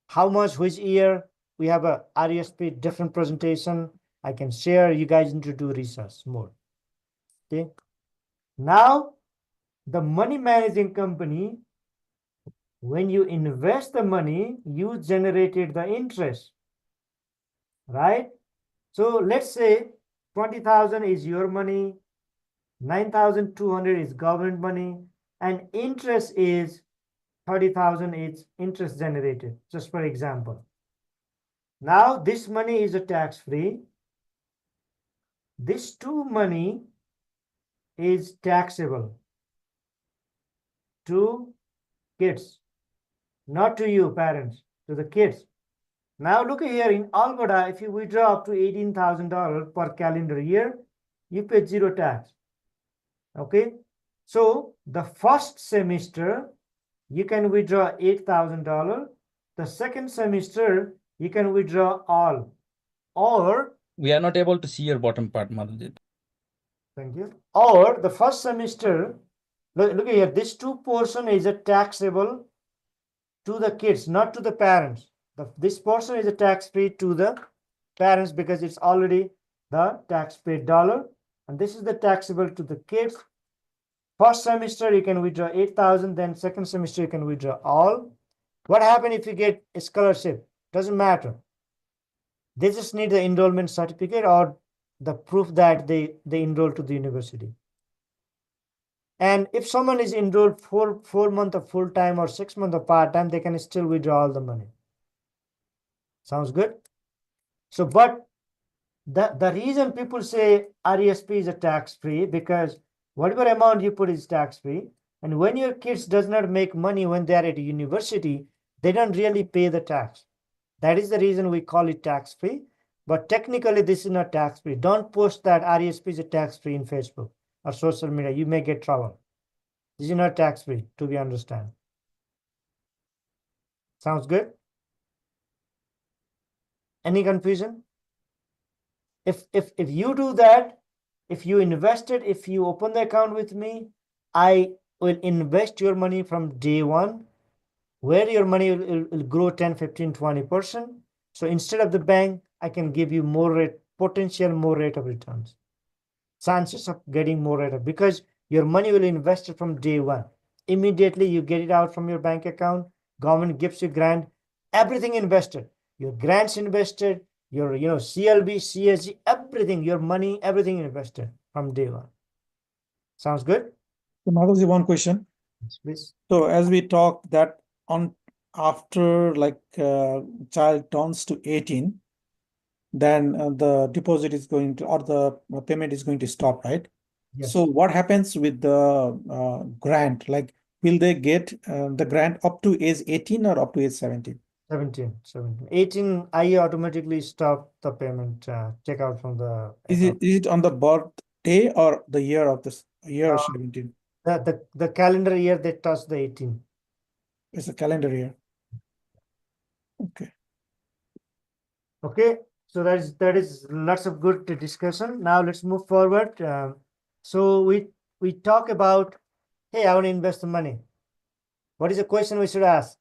How much, which year? We have a RESP different presentation. I can share. You guys need to do research more. Okay. Now, the money managing company, when you invest the money, you generated the interest, right? So let's say 20,000 is your money, 9,200 is government money, and interest is 30,000 is interest generated, just for example. Now this money is a tax-free. This two money is taxable to kids, not to you parents, to the kids. Now look here in Alberta, if you withdraw up to $18,000 per calendar year, you pay zero tax. Okay, so the first semester you can withdraw $8,000. The second semester you can withdraw all, or We are not able to see your bottom part, Madhujit. thank you. Or the first semester, look here, this 2% is a taxable to the kids, not to the parents. This portion is a tax-free to the parents because it's already the tax-paid dollar, and this is the taxable to the kids. First semester you can withdraw 8,000, then second semester you can withdraw all. What happens if you get a scholarship? Doesn't matter. They just need the enrollment certificate or the proof that they enroll to the university. And if someone is enrolled for 4 months of full time or 6 months of part time, they can still withdraw all the money. Sounds good? So, but the reason people say RESP is a tax free because whatever amount you put is tax free. And when your kids does not make money when they are at a university, they don't really pay the tax. That is the reason we call it tax free. But technically, this is not tax free. Don't post that RESP is a tax free in Facebook or social media. You may get trouble. This is not tax free, to be understand. Sounds good? Any confusion? If you do that, if you invested, if you open the account with me, I will invest your money from day one, where your money will grow 10, 15, 20%. So instead of the bank, I can give you more rate, potential more rate of returns. Chances of getting more rate of, because your money will invest it from day one. Immediately you get it out from your bank account, government gives you grant, everything invested. Your grants invested, your CLB, CSG, everything, your money, everything invested from day one. Sounds good? So Madhavji, one question. Yes, please. So as we talked that on after like child turns to 18, then the deposit is going to, or the payment is going to stop, right? Yes. So what happens with the grant? Like, will they get the grant up to age 18 or up to age 17? 17. 18, I automatically stop the payment, check out from the account. Is it on the birthday or the year of this year 17? The calendar year they touch the 18. It's a calendar year. Okay. Okay, so that is lots of good discussion. Now let's move forward. So we talk about, hey, I want to invest the money. What is the question we should ask?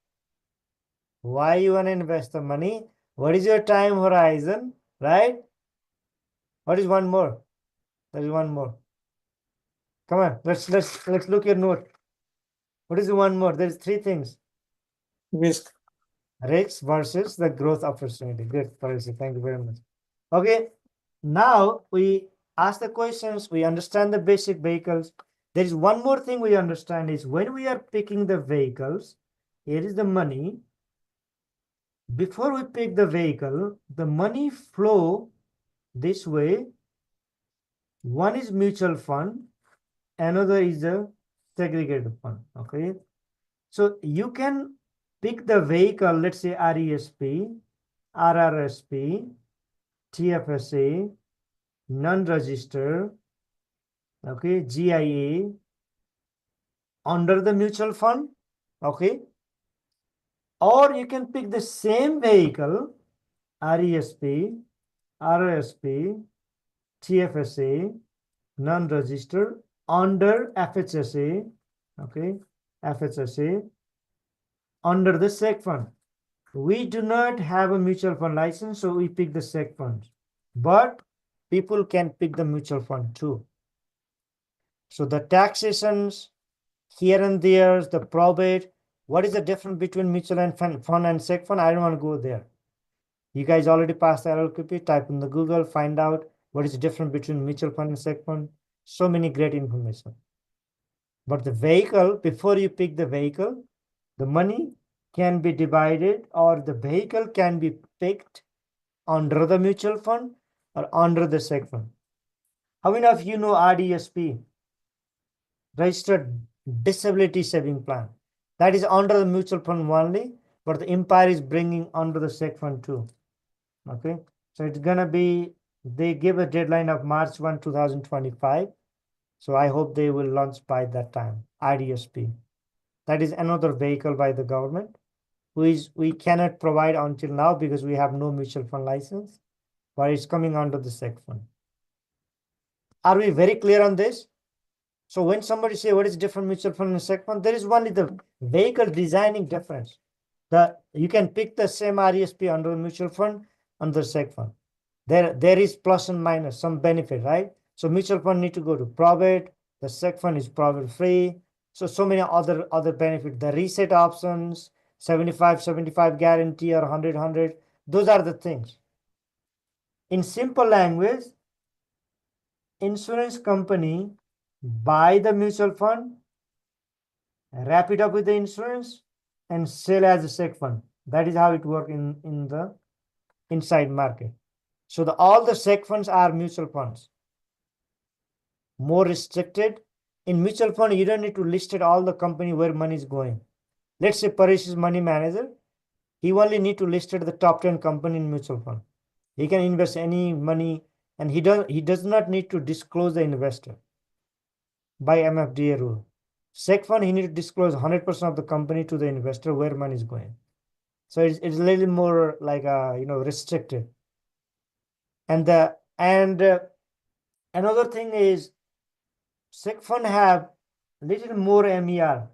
Why you want to invest the money? What is your time horizon? Right? What is one more? There is one more. Come on, let's look your note. What is the one more? There's three things. Risk. Risks versus the growth opportunity. Good, Parisi. Thank you very much. Okay, now we ask the questions, we understand the basic vehicles. There is one more thing we understand is when we are picking the vehicles, here is the money. Before we pick the vehicle, the money flow this way. One is mutual fund, another is a segregated fund. Okay, so you can pick the vehicle, let's say RESP, RRSP, TFSA, non-register, okay, GIA, under the mutual fund, okay, or you can pick the same vehicle, RESP, RRSP, TFSA, non-register, under FHSA, okay, FHSA, under the seg fund. We do not have a mutual fund license, so we pick the seg funds. But people can pick the mutual fund too. So the taxations here and there, the probate, what is the difference between mutual fund and seg fund? I don't want to go there. You guys already passed the LLQP, type in the Google, find out what is the difference between mutual fund and seg fund. So many great information. But the vehicle, before you pick the vehicle, the money can be divided or the vehicle can be picked under the mutual fund or under the seg fund. How many of you know RDSP? Registered Disability Saving Plan. That is under the mutual fund only, but the Empire is bringing under the seg fund too. Okay, so it's gonna be, they give a deadline of March 1, 2025. So I hope they will launch by that time, IDSP. That is another vehicle by the government, we cannot provide until now because we have no mutual fund license, but it's coming under the seg fund. Are we very clear on this? So when somebody say what is different mutual fund and seg fund, there is only the vehicle designing difference. You can pick the same RESP under the mutual fund, under seg fund. There is plus and minus, some benefit, right? So mutual fund need to go to probate, the seg fund is probate free. So many other benefit, the reset options, 75 guarantee or 100. Those are the things. In simple language, insurance company buy the mutual fund, wrap it up with the insurance, and sell as a seg fund. That is how it works in the inside market. So all the seg funds are mutual funds. More restricted. In mutual fund, you don't need to list it all the company where money is going. Let's say Paresh is money manager. He only need to list it the top 10 company in mutual fund. He can invest any money, and he does not need to disclose the investor by MFDA rule. Seg fund, he need to disclose 100% of the company to the investor where money is going. So it's a little more like restricted. And another thing is seg fund have little more MER.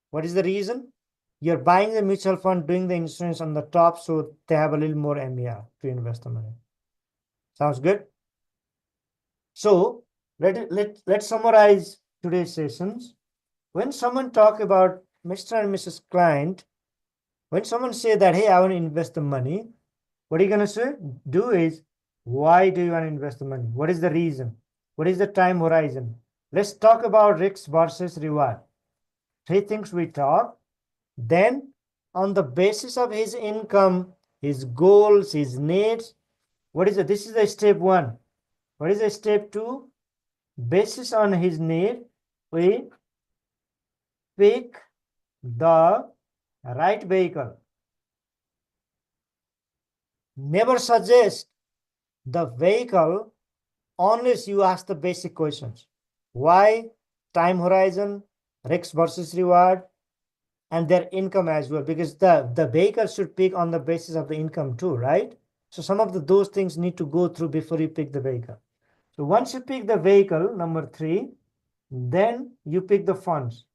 What is the reason? You're buying the mutual fund, doing the insurance on the top, so they have a little more MER to invest the money. Sounds good? So let's summarize today's sessions. When someone talk about Mr. and Mrs. Client, when someone say that, hey, I want to invest the money, what are you going to do is, why do you want to invest the money? What is the reason? What is the time horizon? Let's talk about risk versus reward. 3 things we talk. Then on the basis of his income, his goals, his needs, what is it? This is the step 1. What is the step 2? Basis on his need, we pick the right vehicle. Never suggest the vehicle unless you ask the basic questions. Why, time horizon, risk versus reward, and their income as well, because the vehicle should pick on the basis of the income too, right? So some of those things need to go through before you pick the vehicle. So once you pick the vehicle, number 3, then you pick the funds.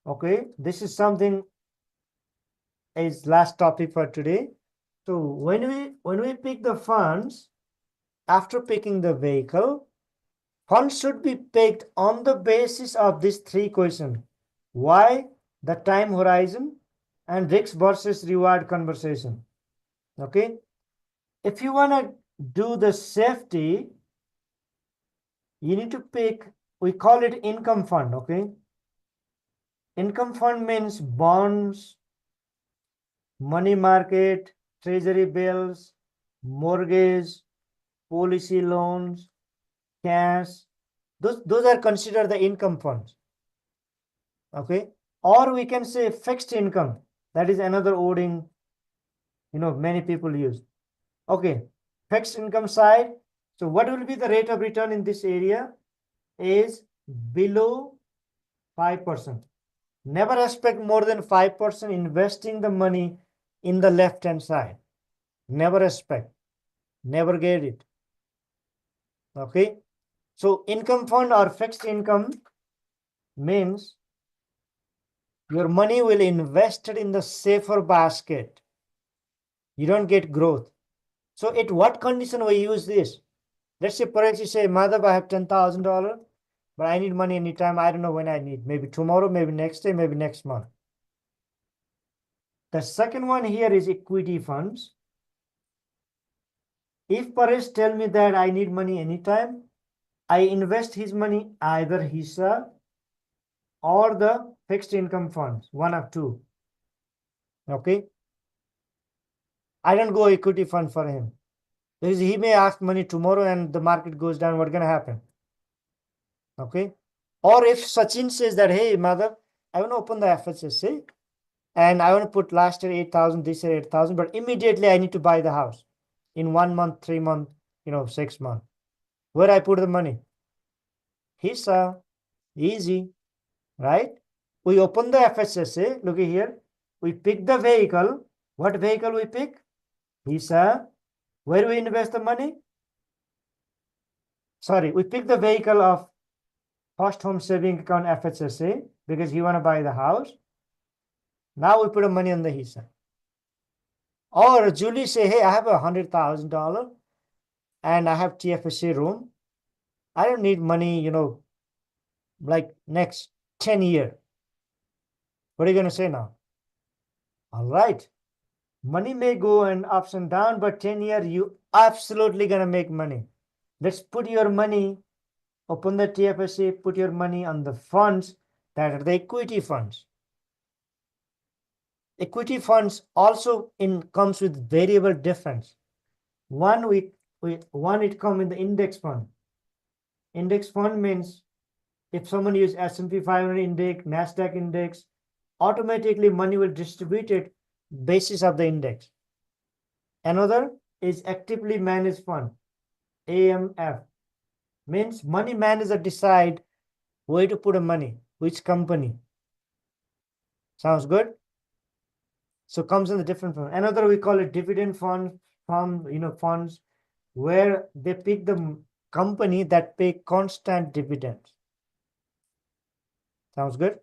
Okay, this is something is last topic for today. So when we pick the funds, after picking the vehicle, funds should be picked on the basis of these 3 questions. Why, the time horizon, and risk versus reward conversation. Okay. If you want to do the safety, you need to pick, we call it income fund. Okay. Income fund means bonds, money market, treasury bills, mortgage, policy loans, cash. Those are considered the income funds. Okay. Or we can say fixed income. That is another wording, many people use. Okay. Fixed income side. So what will be the rate of return in this area? Is below 5%. Never expect more than 5% investing the money in the left-hand side. Never expect. Never get it. Okay. So income fund or fixed income means your money will invested in the safer basket. You don't get growth. So at what condition we use this? Let's say, Paresh, you say, Madhav, I have $10,000, but I need money anytime. I don't know when I need. Maybe tomorrow, maybe next day, maybe next month. The second one here is equity funds. If Paresh tell me that I need money anytime, I invest his money either HISA or the fixed income funds, one of 2. Okay. I don't go equity fund for him. Because he may ask money tomorrow and the market goes down, what's going to happen? Okay. Or if Sachin says that, hey, Madhav, I want to open the FSSA and I want to put last year 8,000, this year 8,000, but immediately I need to buy the house in 1 month, 3 months, 6 months. Where I put the money? HISA, easy, right? We open the FSSA, look here. We pick the vehicle. What vehicle we pick? HISA. Where we invest the money? Sorry, we pick the vehicle of First Home Saving Account FSSA because you want to buy the house. Now we put the money on the HISA. Or Julie say, hey, I have $100,000 and I have TFSA room. I don't need money, you know, like next 10 years. What are you going to say now? All right. Money may go and ups and down, but 10 years, you absolutely going to make money. Let's put your money, open the TFSA, put your money on the funds that are the equity funds. Equity funds also comes with variable difference. One it comes in the index fund. Index fund means if someone uses S&P 500 index, NASDAQ index, automatically money will distribute it basis of the index. Another is actively managed fund, AMF. Means money manager decide where to put the money, which company. Sounds good? So comes in the different fund. Another we call it dividend fund, funds where they pick the company that pay constant dividends. Sounds good?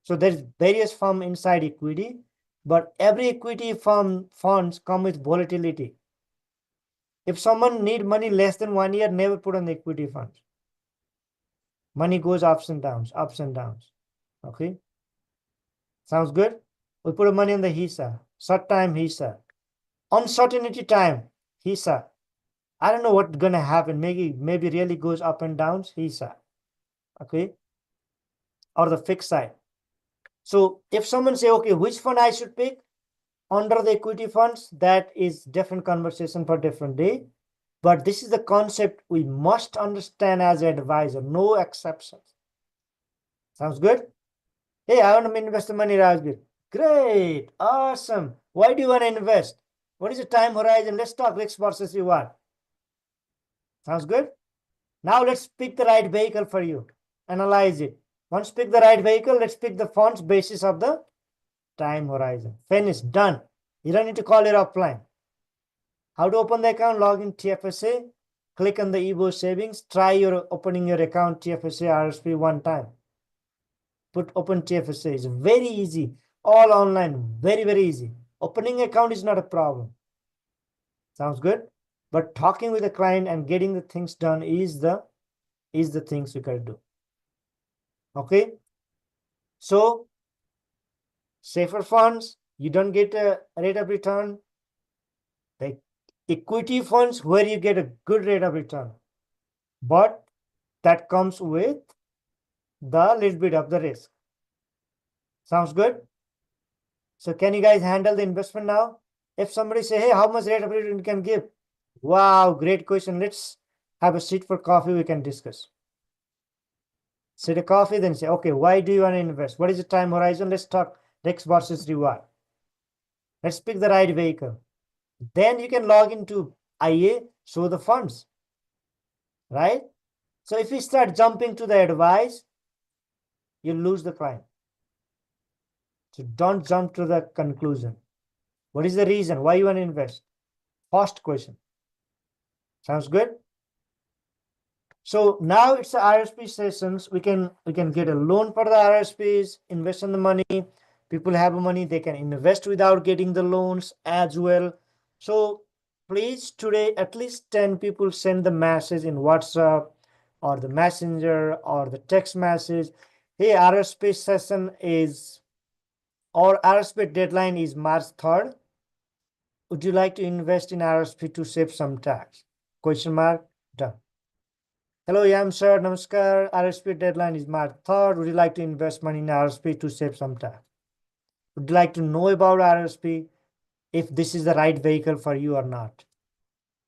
So there's various firm inside equity, but every equity firm funds come with volatility. If someone need money less than 1 year, never put on the equity funds. Money goes ups and downs, ups and downs. Okay. Sounds good? We put money on the HISA, short time HISA. Uncertainty time, HISA. I don't know what's gonna happen. Maybe really goes up and downs, HISA. Okay. Or the fixed side. So if someone say, okay, which fund I should pick under the equity funds, that is different conversation for different day. But this is the concept we must understand as an advisor, no exceptions. Sounds good? Hey, I want to invest the money, Rajgir. Great, awesome. Why do you want to invest? What is the time horizon? Let's talk risk versus reward. Sounds good? Now let's pick the right vehicle for you. Analyze it. Once pick the right vehicle, let's pick the funds basis of the time horizon. Finished, done. You don't need to call it offline. How to open the account? Log in TFSA. Click on the EBO savings. Try opening your account TFSA RRSP one time. Put open TFSA. It's very easy. All online. Very, very easy. Opening account is not a problem. Sounds good? But talking with the client and getting the things done is the things you gotta do. Okay? So safer funds, you don't get a rate of return. The equity funds where you get a good rate of return. But that comes with the little bit of the risk. Sounds good? So can you guys handle the investment now? If somebody say, hey, how much rate of return you can give? Wow, great question. Let's have a seat for coffee. We can discuss. Sit a coffee, then say, okay, why do you want to invest? What is the time horizon? Let's talk risk versus reward. Let's pick the right vehicle. Then you can log into IA, show the funds, right? So if you start jumping to the advice, you lose the client. So don't jump to the conclusion. What is the reason? Why you want to invest? First question. Sounds good? So now it's the RRSP sessions. We can get a loan for the RRSPs, invest in the money. People have money, they can invest without getting the loans as well. So please today, at least 10 people send the message in WhatsApp or the messenger or the text message. Hey, RRSP session is, or RRSP deadline is March 3rd. Would you like to invest in RRSP to save some tax? Question mark, done. Hello, Yam sir, namaskar. RRSP deadline is March 3rd. Would you like to invest money in RRSP to save some tax? Would you like to know about RRSP, if this is the right vehicle for you or not?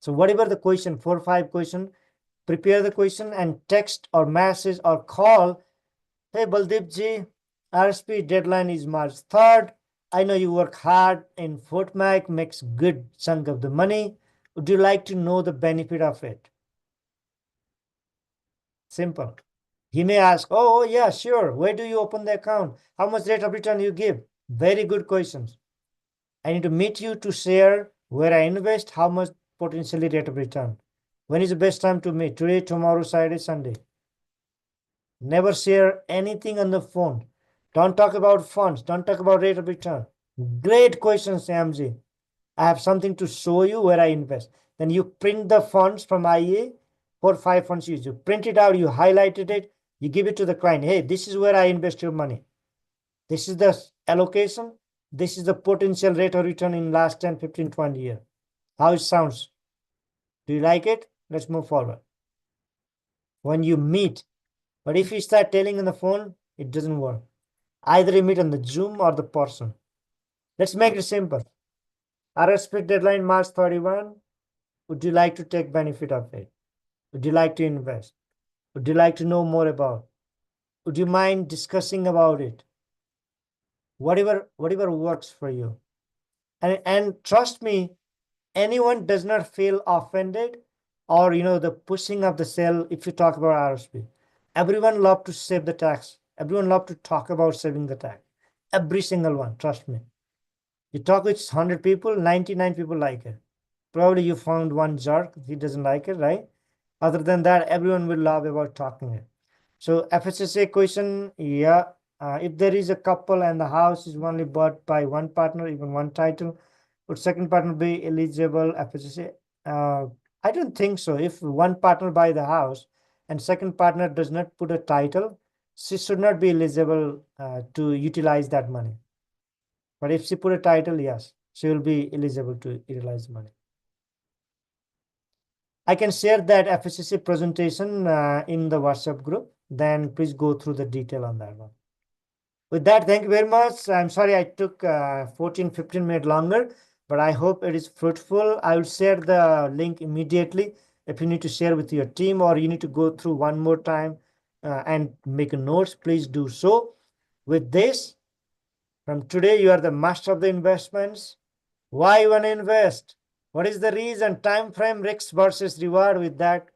So whatever the question, 4 or 5 question, prepare the question and text or message or call. Hey, Baldeep ji, RRSP deadline is March 3rd. I know you work hard in Fort Mac, makes good chunk of the money. Would you like to know the benefit of it? Simple. He may ask, oh, yeah, sure. Where do you open the account? How much rate of return you give? Very good questions. I need to meet you to share where I invest, how much potentially rate of return. When is the best time to meet? Today, tomorrow, Saturday, Sunday. Never share anything on the phone. Don't talk about funds. Don't talk about rate of return. Great question, Samji. I have something to show you where I invest. Then you print the funds from IEA, 4 5 funds you print it out, you highlighted it, you give it to the client. Hey, this is where I invest your money. This is the allocation. This is the potential rate of return in last 10, 15, 20 years. How it sounds? Do you like it? Let's move forward. When you meet, but if you start telling on the phone, it doesn't work. Either you meet on the Zoom or the person. Let's make it simple. RRSP deadline March 31. Would you like to take benefit of it? Would you like to invest? Would you like to know more about? Would you mind discussing about it? Whatever works for you. And trust me, anyone does not feel offended or the pushing of the sale if you talk about RSP. Everyone love to save the tax. Everyone love to talk about saving the tax. Every single one, trust me. You talk with 100 people, 99 people like it. Probably you found one jerk, he doesn't like it, right? Other than that, everyone will love about talking it. So FSSA question, yeah. If there is a couple and the house is only bought by one partner, even one title, would second partner be eligible FSSA? I don't think so. If one partner buy the house and second partner does not put a title, she should not be eligible to utilize that money. But if she put a title, yes, she will be eligible to utilize money. I can share that FSSA presentation in the WhatsApp group. Then please go through the detail on that one. With that, thank you very much. I'm sorry I took 14, 15 minutes longer, but I hope it is fruitful. I will share the link immediately. If you need to share with your team or you need to go through one more time and make notes, please do so. With this, from today, you are the master of the investments. Why you want to invest? What is the reason? Time frame, risks versus reward. With that,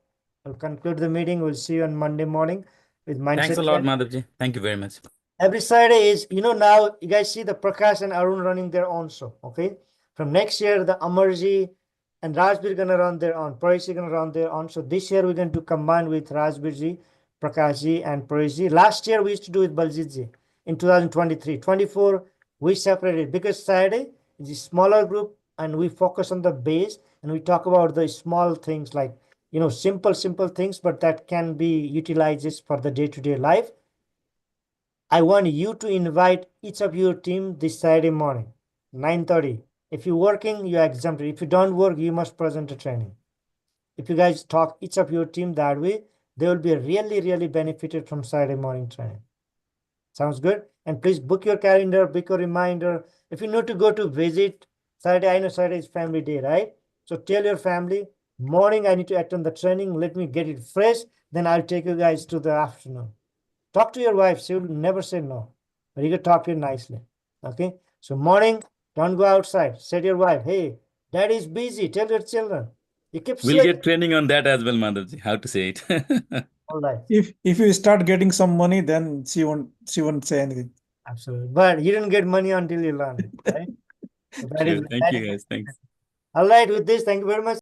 I'll conclude the meeting. We'll see you on Monday morning with Mindset. Thanks a lot, Madhavji. Thank you very much. Every Saturday is, now you guys see the Prakash and Arun running their own show, okay? From next year, the Amarji and Rajbir going to run their own. Parisi going to run their own. So this year, we're going to combine with Rajbirji, Prakashji, and Parisi. Last year, we used to do with Baljitji in 2023. 24, we separated because Saturday is a smaller group and we focus on the base and we talk about the small things like, simple things, but that can be utilized for the day-to-day life. I want you to invite each of your team this Saturday morning, 9:30. If you're working, you're exempted. If you don't work, you must present a training. If you guys talk each of your team that way, they will be really, really benefited from Saturday morning training. Sounds good? And please book your calendar, book a reminder. If you need to go to visit Saturday, I know Saturday is family day, right? So tell your family, morning I need to attend the training. Let me get it fresh. Then I'll take you guys to the afternoon. Talk to your wife. She will never say no. But you can talk to her nicely. Okay? So morning, don't go outside. Say to your wife, hey, dad is busy. Tell your children. You keep We'll saying, get training on that as well, Madhavji, how to say it. all right. If you start getting some money, then she won't say anything. Absolutely. But you didn't get money until you learn it, right? So that Sure. is Thank you, guys. Thanks. all right. With this, thank you very much.